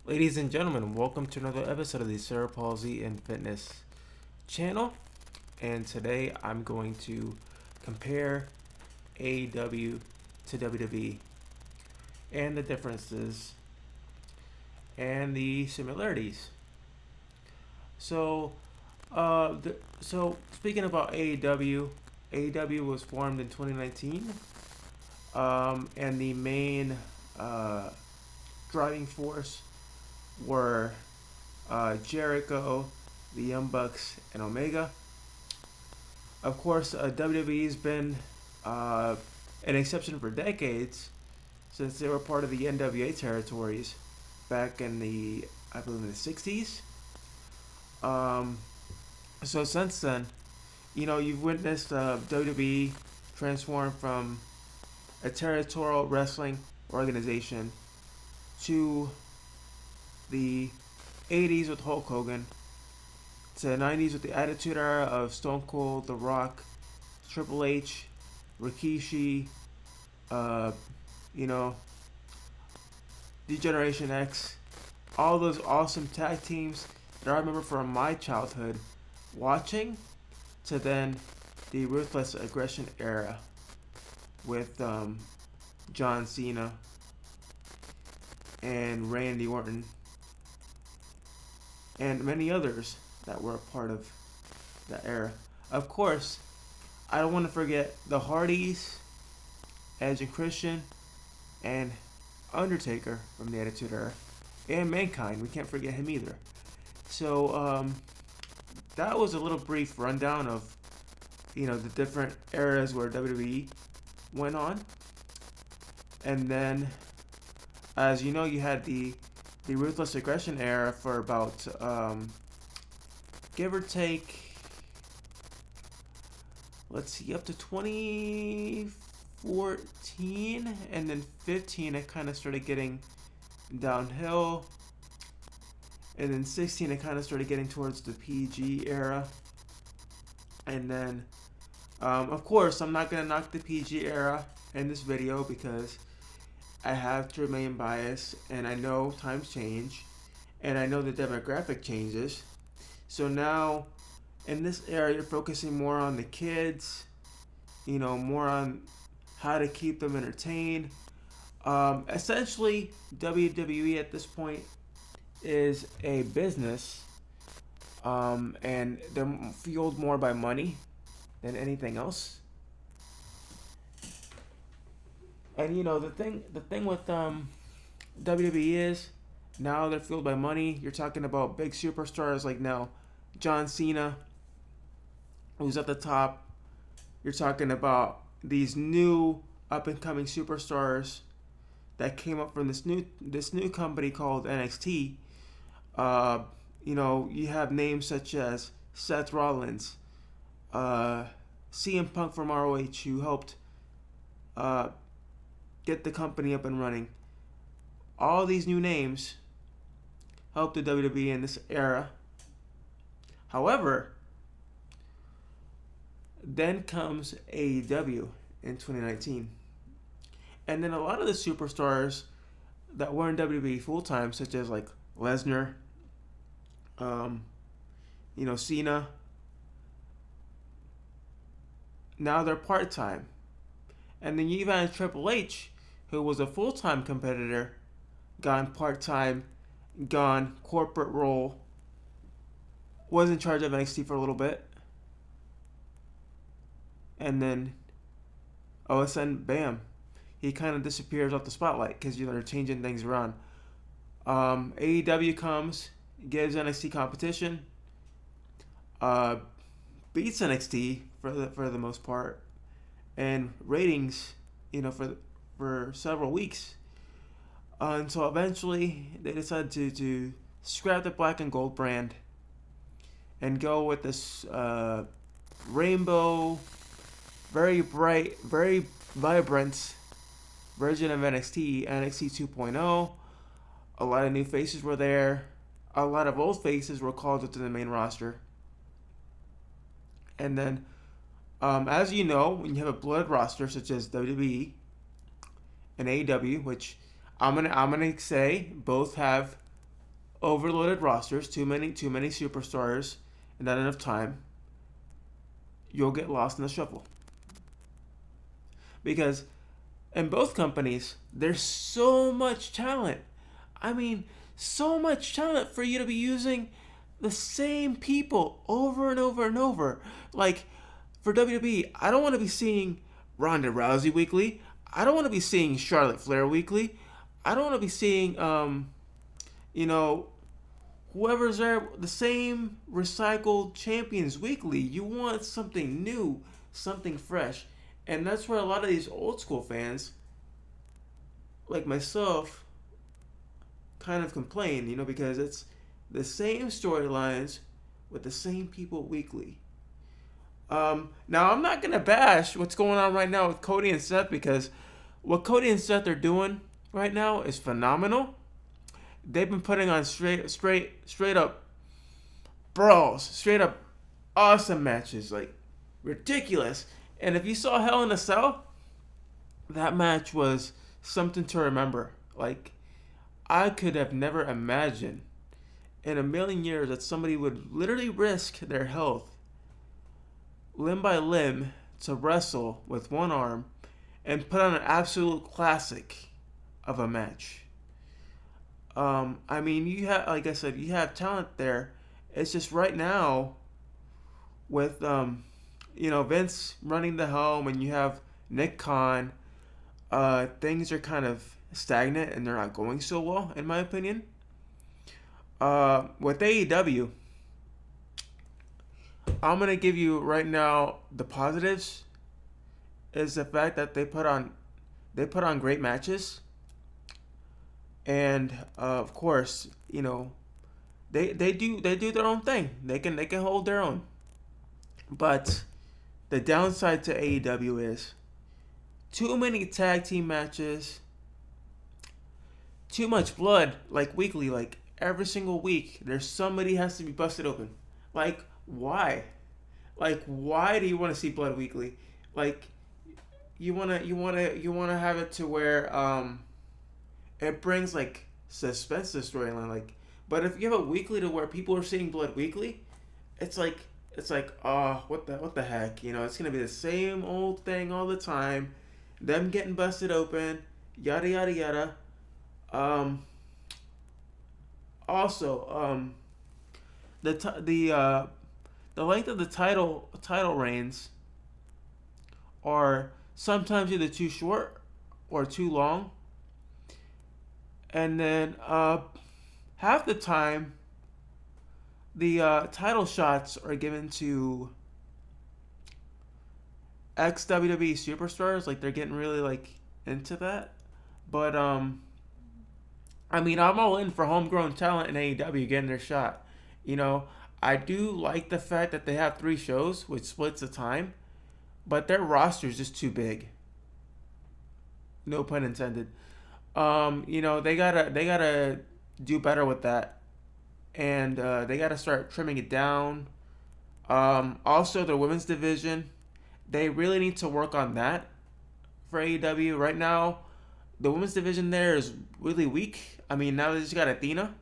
Ladies and gentlemen, welcome to another episode of the Cerebral Palsy and Fitness channel. And today I'm going to compare AEW to WWE and the differences and the similarities. So, speaking about AEW, AEW was formed in 2019, and the main uh, driving force were Jericho, the Young Bucks, and Omega. Of course, WWE's been an exception for decades since they were part of the NWA territories back in I believe, in the 60s. Um, so since then, you've witnessed WWE transform from a territorial wrestling organization to the 80s with Hulk Hogan, to the 90s with the Attitude Era of Stone Cold, The Rock, Triple H, Rikishi, uh, you know, Degeneration X, all those awesome tag teams that I remember from my childhood watching, to then the Ruthless Aggression era with John Cena and Randy Orton and many others that were a part of that era. Of course, I don't want to forget the Hardys, Edge and Christian, and Undertaker from the Attitude Era, and Mankind. We can't forget him either. So that was a little brief rundown of the different eras where WWE went on, and then as you know, you had the Ruthless Aggression era for about give or take, let's see, up to 2014, and then 15 it kind of started getting downhill, and then 16 it kind of started getting towards the PG era, and then of course I'm not gonna knock the PG era in this video because I have to remain biased, and I know times change, and I know the demographic changes. So now, in this era, you're focusing more on the kids, more on how to keep them entertained. Essentially, WWE at this point is a business, and they're fueled more by money than anything else. And the thing with WWE is now they're fueled by money. You're talking about big superstars like now John Cena, who's at the top. You're talking about these new up and coming superstars that came up from this new company called NXT. You have names such as Seth Rollins, CM Punk from ROH, who helped uh, get the company up and running. All these new names helped the WWE in this era. However, then comes AEW in 2019. And then a lot of the superstars that were in WWE full time, such as like Lesnar, Cena, now they're part time. And then you even had Triple H, who was a full time competitor, gone part time, gone corporate role, was in charge of NXT for a little bit, and then all of a sudden, bam, he kind of disappears off the spotlight because they're changing things around. AEW comes, gives NXT competition, uh, beats NXT for the most part, and ratings, for several weeks, until eventually they decided to scrap the black and gold brand and go with this rainbow, very bright, very vibrant version of NXT 2.0. A lot of new faces were there. A lot of old faces were called up to the main roster. And then, as you know, when you have a blood roster such as WWE and AEW, which I'm gonna say both have overloaded rosters, too many superstars, and not enough time, you'll get lost in the shuffle. Because in both companies, there's so much talent. I mean, so much talent for you to be using the same people over and over and over. Like for WWE, I don't want to be seeing Ronda Rousey weekly. I don't want to be seeing Charlotte Flair weekly. I don't want to be seeing you know, whoever's there, the same recycled champions weekly. You want something new, something fresh. And that's where a lot of these old school fans, like myself, kind of complain, because it's the same storylines with the same people weekly. Now, I'm not going to bash what's going on right now with Cody and Seth because what Cody and Seth are doing right now is phenomenal. They've been putting on straight up brawls, straight up awesome matches, like ridiculous. And if you saw Hell in a Cell, that match was something to remember. Like I could have never imagined in a million years that somebody would literally risk their health limb by limb to wrestle with one arm and put on an absolute classic of a match. I mean, you have, like I said, you have talent there. It's just right now with, Vince running the helm and you have Nick Khan, things are kind of stagnant and they're not going so well, in my opinion. With AEW, I'm gonna give you right now the positives is the fact that they put on great matches, and of course, they do their own thing. They can hold their own. But the downside to AEW is too many tag team matches, too much blood, like weekly, like every single week. There's somebody has to be busted open. Like why? Like why do you want to see blood weekly? Like you wanna have it to where it brings like suspense to the storyline. Like, but if you have a weekly to where people are seeing blood weekly, it's like oh, what the heck? It's gonna be the same old thing all the time. Them getting busted open, yada yada yada. Um, also, the length of the title reigns are sometimes either too short or too long, and then half the time the title shots are given to ex WWE superstars. Like they're getting really like into that, but I mean, I'm all in for homegrown talent in AEW getting their shot. I do like the fact that they have 3 shows, which splits the time, but their roster is just too big. No pun intended. They gotta do better with that, and they gotta start trimming it down. Also, the women's division, they really need to work on that for AEW right now. The women's division there is really weak. I mean, now they just got Athena,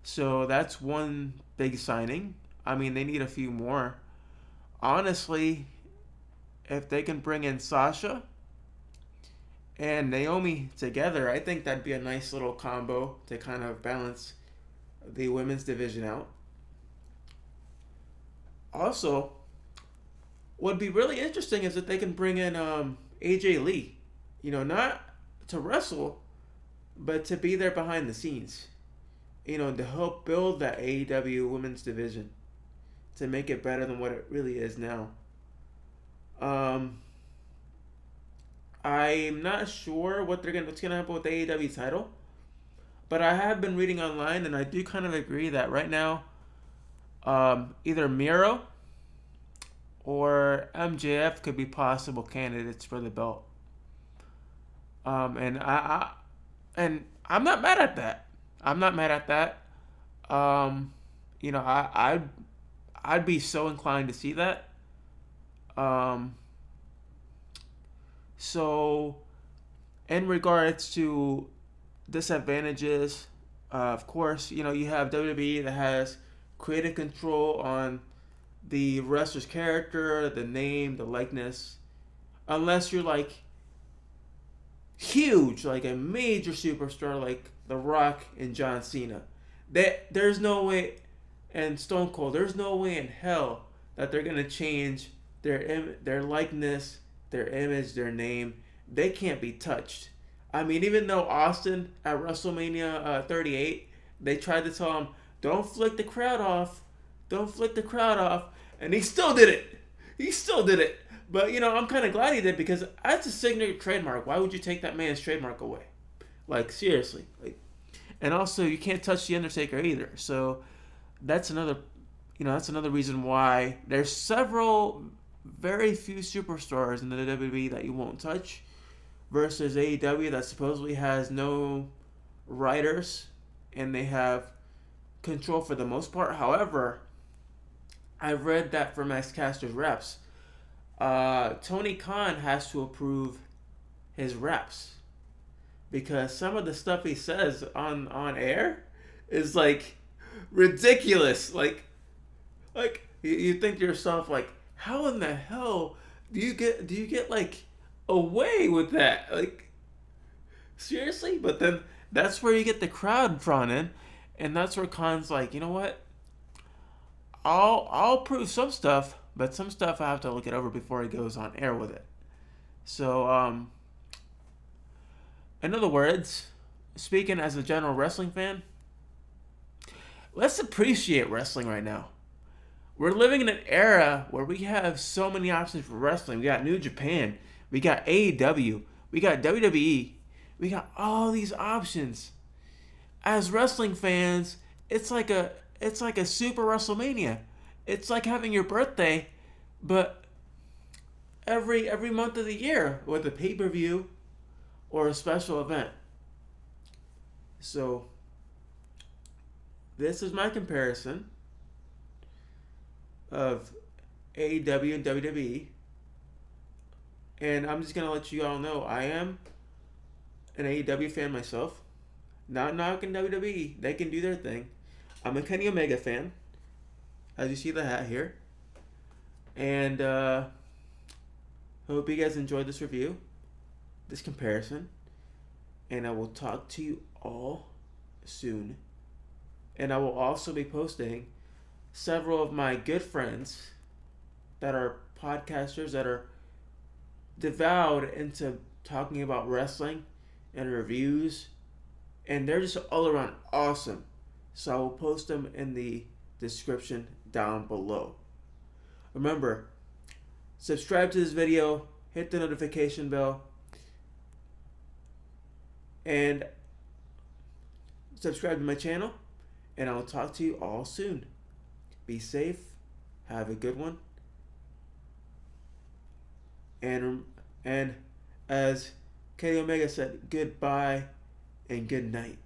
so that's one big signing. I mean, they need a few more. Honestly, if they can bring in Sasha and Naomi together, I think that'd be a nice little combo to kind of balance the women's division out. Also, what'd be really interesting is that they can bring in AJ Lee. Not to wrestle, but to be there behind the scenes. To help build that AEW women's division to make it better than what it really is now. Um, I'm not sure what's gonna happen with the AEW title, but I have been reading online, and I do kind of agree that right now, either Miro or MJF could be possible candidates for the belt. And I'm not mad at that. I'm not mad at that. Um, I'd be so inclined to see that. Um, so in regards to disadvantages, Of course, you have WWE that has creative control on the wrestler's character, the name, the likeness. Unless you're like huge, like a major superstar like The Rock and John Cena. There's no way, and Stone Cold, there's no way in hell that they're gonna change their likeness, their image, their name. They can't be touched. I mean, even though Austin at WrestleMania 38, they tried to tell him, "Don't flick the crowd off, don't flick the crowd off," and he still did it. He still did it. But I'm kind of glad he did because that's a signature trademark. Why would you take that man's trademark away? Like seriously. And also you can't touch the Undertaker either. So that's another reason why there's several very few superstars in the WWE that you won't touch versus AEW that supposedly has no writers and they have control for the most part. However, I've read that from ex-casters reps. Tony Khan has to approve his reps because some of the stuff he says on air is like ridiculous. Like you think to yourself like, how in the hell do you get like away with that? Like seriously? But then that's where you get the crowd drawn in, and that's where Khan's like, you know what? I'll prove some stuff, but some stuff I have to look it over before he goes on air with it. So, in other words, speaking as a general wrestling fan, let's appreciate wrestling right now. We're living in an era where we have so many options for wrestling. We got New Japan, we got AEW, we got WWE, we got all these options. As wrestling fans, it's like a super WrestleMania. It's like having your birthday, but every month of the year with a pay per view or a special event. So this is my comparison of AEW and WWE, and I'm just gonna let you all know I am an AEW fan myself. Not knocking WWE, they can do their thing. I'm a Kenny Omega fan, as you see the hat here. And hope you guys enjoyed this review, this comparison. And I will talk to you all soon. And I will also be posting several of my good friends that are podcasters that are devoured into talking about wrestling and reviews. And they're just all around awesome. So I will post them in the description down below. Remember, subscribe to this video, hit the notification bell, and subscribe to my channel, and I'll talk to you all soon. Be safe, have a good one, and as Kenny Omega said, goodbye and good night.